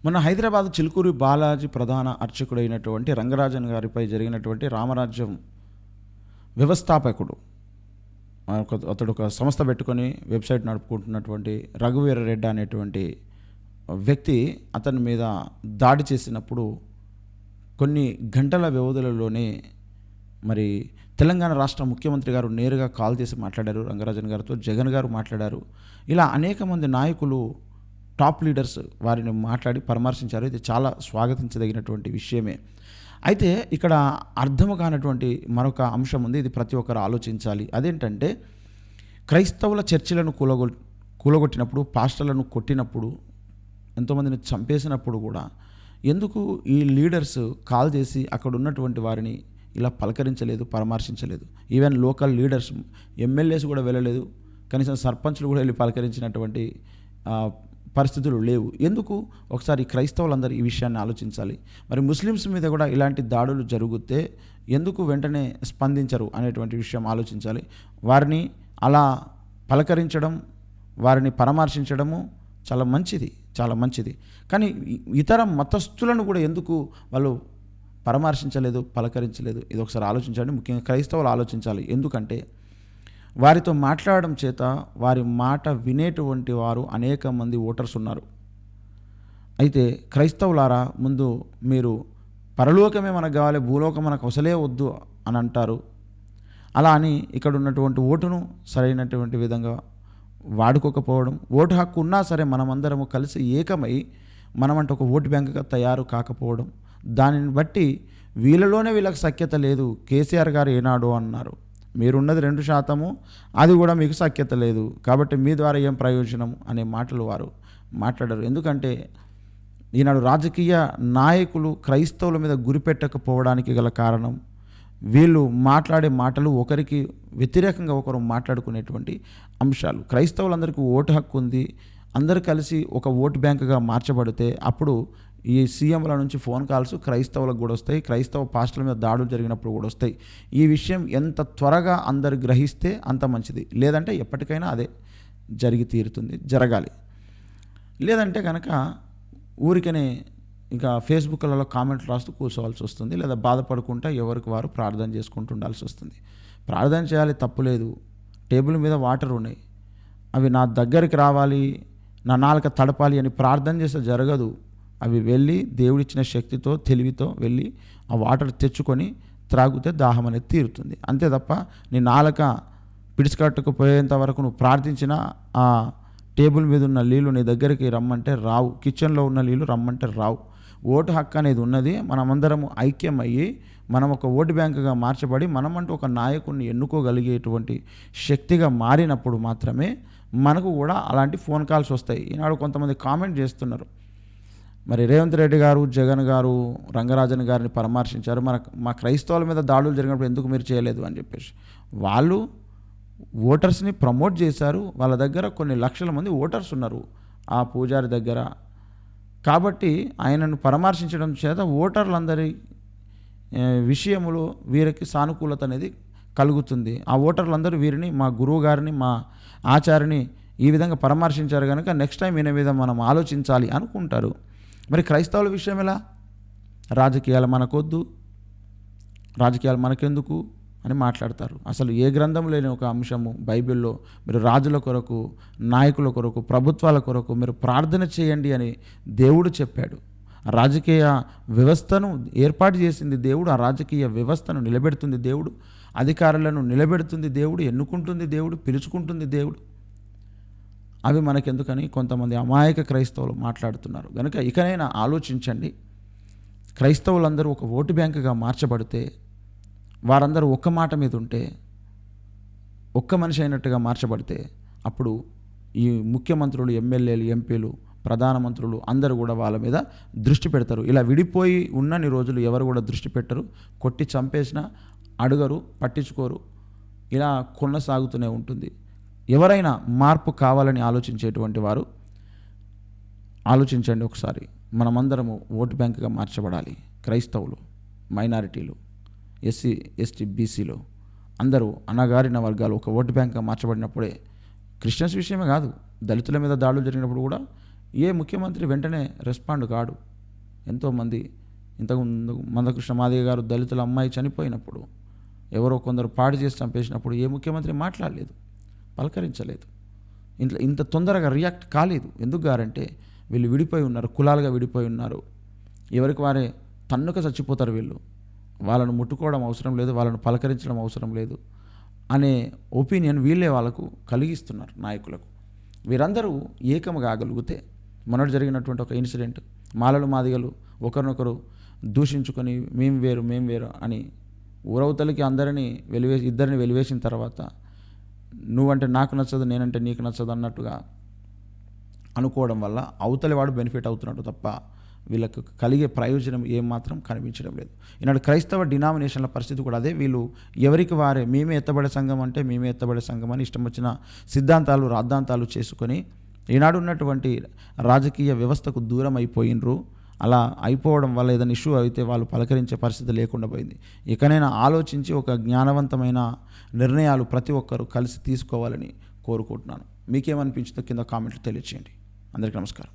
మొన్న హైదరాబాద్ చిలుకూరి బాలాజీ ప్రధాన అర్చకుడైనటువంటి రంగరాజన్ గారిపై జరిగినటువంటి రామరాజ్యం వ్యవస్థాపకుడు అతడు ఒక సంస్థ పెట్టుకొని వెబ్సైట్ నడుపుకుంటున్నటువంటి రఘువీర రెడ్డి అనేటువంటి వ్యక్తి అతని మీద దాడి చేసినప్పుడు కొన్ని గంటల వ్యవధులలోనే మరి తెలంగాణ రాష్ట్ర ముఖ్యమంత్రి గారు నేరుగా కాల్ చేసి మాట్లాడారు. రంగరాజన్ గారితో జగన్ గారు మాట్లాడారు. ఇలా అనేక మంది నాయకులు, టాప్ లీడర్స్ వారిని మాట్లాడి పరామర్శించారు. ఇది చాలా స్వాగతించదగినటువంటి విషయమే. అయితే ఇక్కడ అర్థము కానటువంటి మరొక అంశం ఉంది. ఇది ప్రతి ఒక్కరు ఆలోచించాలి. అదేంటంటే, క్రైస్తవుల చర్చిలను కూలగొట్టినప్పుడు, పాస్టర్లను కొట్టినప్పుడు, ఎంతోమందిని చంపేసినప్పుడు కూడా ఎందుకు ఈ లీడర్స్ కాల్ చేసి అక్కడ ఉన్నటువంటి వారిని ఇలా పలకరించలేదు, పరామర్శించలేదు? ఈవెన్ లోకల్ లీడర్స్, ఎమ్మెల్యేస్ కూడా వెళ్ళలేదు. కనీసం సర్పంచ్లు కూడా వెళ్ళి పలకరించినటువంటి పరిస్థితులు లేవు. ఎందుకు? ఒకసారి క్రైస్తవులందరూ ఈ విషయాన్ని ఆలోచించాలి. మరి ముస్లిమ్స్ మీద కూడా ఇలాంటి దాడులు జరిగితే ఎందుకు వెంటనే స్పందించరు అనేటువంటి విషయం ఆలోచించాలి. వారిని అలా పలకరించడం, వారిని పరామర్శించడము చాలా మంచిది, చాలా మంచిది. కానీ ఇతర మతస్థులను కూడా ఎందుకు వాళ్ళు పరామర్శించలేదు, పలకరించలేదు? ఇది ఒకసారి ఆలోచించండి. ముఖ్యంగా క్రైస్తవులు ఆలోచించాలి. ఎందుకంటే వారితో మాట్లాడడం చేత వారి మాట వినేటువంటి వారు అనేక మంది ఓటర్స్ ఉన్నారు. అయితే క్రైస్తవులారా, ముందు మీరు పరలోకమే మనకు కావాలి, భూలోకం మనకు అసలే వద్దు అని అంటారు. అలా అని ఇక్కడ ఉన్నటువంటి ఓటును సరైనటువంటి విధంగా వాడుకోకపోవడం, ఓటు హక్కు ఉన్నా సరే మనమందరము కలిసి ఏకమై మనమంటే ఒక ఓటు బ్యాంకుగా తయారు కాకపోవడం, దానిని బట్టి వీళ్ళలోనే వీళ్ళకి సఖ్యత లేదు. కేసీఆర్ గారు ఏనాడు అన్నారు, మీరున్నది 2%, అది కూడా మీకు సఖ్యత లేదు, కాబట్టి మీ ద్వారా ఏం ప్రయోజనం అనే మాటలు వారు మాట్లాడారు. ఎందుకంటే ఈనాడు రాజకీయ నాయకులు క్రైస్తవుల మీద గురిపెట్టకపోవడానికి గల కారణం, వీళ్ళు మాట్లాడే మాటలు ఒకరికి వ్యతిరేకంగా ఒకరు మాట్లాడుకునేటువంటి అంశాలు. క్రైస్తవులందరికీ ఓటు హక్కు ఉంది, అందరూ కలిసి ఒక ఓటు బ్యాంకుగా మార్చబడితే అప్పుడు ఈ సీఎంల నుంచి ఫోన్ కాల్స్ క్రైస్తవులకు కూడా వస్తాయి, క్రైస్తవ పాస్టర్ల మీద దాడులు జరిగినప్పుడు కూడా వస్తాయి. ఈ విషయం ఎంత త్వరగా అందరు గ్రహిస్తే అంత మంచిది. లేదంటే ఎప్పటికైనా అదే జరిగి తీరుతుంది, జరగాలి. లేదంటే కనుక ఊరికనే ఇంకా ఫేస్బుక్లలో కామెంట్లు రాస్తూ కూర్చోవాల్సి వస్తుంది, లేదా బాధపడుకుంటా ఎవరికి వారు ప్రార్థన చేసుకుంటూ ఉండాల్సి వస్తుంది. ప్రార్థన చేయాలి, తప్పులేదు. టేబుల్ మీద వాటర్ ఉన్నాయి, అవి నా దగ్గరికి రావాలి, నా నాలుక తడపాలి అని ప్రార్థన చేస్తే జరగదు. అవి వెళ్ళి దేవుడిచ్చిన శక్తితో, తెలివితో వెళ్ళి ఆ వాటర్ తెచ్చుకొని త్రాగితే దాహం అనేది తీరుతుంది. అంతే తప్ప నీ నాలుక పిడిచికట్టుకుపోయేంత వరకు నువ్వు ప్రార్థించిన ఆ టేబుల్ మీద ఉన్న నీళ్ళు నీ దగ్గరికి రమ్మంటే రావు, కిచెన్లో ఉన్న నీళ్ళు రమ్మంటే రావు. ఓటు హక్కు అనేది ఉన్నది. మనమందరము ఐక్యమయ్యి మనం ఒక ఓటు బ్యాంకుగా మార్చబడి మనమంటూ ఒక నాయకుడిని ఎన్నుకోగలిగేటువంటి శక్తిగా మారినప్పుడు మాత్రమే మనకు కూడా అలాంటి ఫోన్ కాల్స్ వస్తాయి. ఈనాడు కొంతమంది కామెంట్ చేస్తున్నారు, మరి రేవంత్ రెడ్డి గారు, జగన్ గారు రంగరాజన్ గారిని పరామర్శించారు, మా క్రైస్తవుల మీద దాడులు జరిగినప్పుడు ఎందుకు మీరు చేయలేదు అని చెప్పేసి. వాళ్ళు ఓటర్స్ని ప్రమోట్ చేశారు. వాళ్ళ దగ్గర కొన్ని లక్షల మంది ఓటర్స్ ఉన్నారు ఆ పూజారి దగ్గర. కాబట్టి ఆయనను పరామర్శించడం చేత ఓటర్లందరి విషయంలో వీరికి సానుకూలత అనేది కలుగుతుంది. ఆ ఓటర్లందరూ వీరిని, మా గురువు గారిని, మా ఆచార్యని ఈ విధంగా పరామర్శించారు కనుక నెక్స్ట్ టైం ఈయన మీద మనం ఆలోచించాలి అనుకుంటారు. మరి క్రైస్తవుల విషయం ఎలా? రాజకీయాలు మనకొద్దు, రాజకీయాలు మనకెందుకు అని మాట్లాడతారు. అసలు ఏ గ్రంథం లేని ఒక అంశము బైబిల్లో మీరు రాజుల కొరకు, నాయకుల కొరకు, ప్రభుత్వాల కొరకు మీరు ప్రార్థన చేయండి అని దేవుడు చెప్పాడు. రాజకీయ వ్యవస్థను ఏర్పాటు చేసింది దేవుడు, ఆ రాజకీయ వ్యవస్థను నిలబెడుతుంది దేవుడు, అధికారులను నిలబెడుతుంది దేవుడు, ఎన్నుకుంటుంది దేవుడు, పిలుచుకుంటుంది దేవుడు. అవి మనకెందుకని కొంతమంది అమాయక క్రైస్తవులు మాట్లాడుతున్నారు. కనుక ఇకనైనా ఆలోచించండి. క్రైస్తవులందరూ ఒక ఓటు బ్యాంకుగా మార్చబడితే, వారందరూ ఒక్క మాట మీద ఉంటే, ఒక్క మనిషి అయినట్టుగా మార్చబడితే అప్పుడు ఈ ముఖ్యమంత్రులు, ఎమ్మెల్యేలు, ఎంపీలు, ప్రధానమంత్రులు అందరూ కూడా వాళ్ళ మీద దృష్టి పెడతారు. ఇలా విడిపోయి ఉన్నన్ని రోజులు ఎవరు కూడా దృష్టి పెట్టరు. కొట్టి చంపేసినా అడుగరు, పట్టించుకోరు. ఇలా కొనసాగుతూనే ఉంటుంది. ఎవరైనా మార్పు కావాలని ఆలోచించేటువంటి వారు ఆలోచించండి ఒకసారి. మనమందరము ఓటు బ్యాంకుగా మార్చబడాలి. క్రైస్తవులు, మైనారిటీలు, ఎస్సీ, ఎస్టీ, బీసీలు అందరూ అణగారిన వర్గాలు ఒక ఓటు బ్యాంకుగా మార్చబడినప్పుడే, క్రిస్టియన్స్ విషయమే కాదు, దళితుల మీద దాడులు జరిగినప్పుడు కూడా ఏ ముఖ్యమంత్రి వెంటనే రెస్పాండ్ కాడు. ఎంతోమంది ఇంతకుముందు మందకృష్ణ మాదిగ గారు దళితుల అమ్మాయి చనిపోయినప్పుడు ఎవరో కొందరు పాడు చేసి చంపేసినప్పుడు ఏ ముఖ్యమంత్రి మాట్లాడలేదు, పలకరించలేదు. ఇంత తొందరగా రియాక్ట్ కాలేదు. ఎందుకు గారంటే వీళ్ళు విడిపోయి ఉన్నారు, కులాలుగా విడిపోయి ఉన్నారు. ఎవరికి వారే తన్నుక చచ్చిపోతారు వీళ్ళు. వాళ్ళను ముట్టుకోవడం అవసరం లేదు, వాళ్ళను పలకరించడం అవసరం లేదు అనే ఒపీనియన్ వీళ్ళే వాళ్ళకు కలిగిస్తున్నారు నాయకులకు. వీరందరూ ఏకం కాగలిగితే మొన్నటి జరిగినటువంటి ఒక ఇన్సిడెంట్, మాలలు మాదిగలు ఒకరినొకరు దూషించుకొని మేము వేరు అని ఊరవతలకి ఇద్దరిని వెలివేసిన తర్వాత నువ్వంటే నాకు నచ్చదు, నేనంటే నీకు నచ్చదు అన్నట్టుగా అనుకోవడం వల్ల అవతలి వాడు బెనిఫిట్ అవుతున్నట్టు తప్ప వీళ్ళకు కలిగే ప్రయోజనం ఏమాత్రం కనిపించడం లేదు. ఈనాడు క్రైస్తవ డినామినేషన్ల పరిస్థితి కూడా అదే. వీళ్ళు ఎవరికి వారే మేమే ఎత్తబడే సంఘం అంటే మేమే ఎత్తబడే సంఘం అని ఇష్టం వచ్చిన సిద్ధాంతాలు రాద్ధాంతాలు చేసుకొని ఈనాడు ఉన్నటువంటి రాజకీయ వ్యవస్థకు దూరం అయిపోయినరు. అలా అయిపోవడం వల్ల ఏదైనా ఇష్యూ అయితే వాళ్ళు పలకరించే పరిస్థితి లేకుండా పోయింది. ఇకనైనా ఆలోచించి ఒక జ్ఞానవంతమైన నిర్ణయాలు ప్రతి ఒక్కరూ కలిసి తీసుకోవాలని కోరుకుంటున్నాను. మీకేమనిపించిందో కింద కామెంట్లు తెలియచేయండి. అందరికీ నమస్కారం.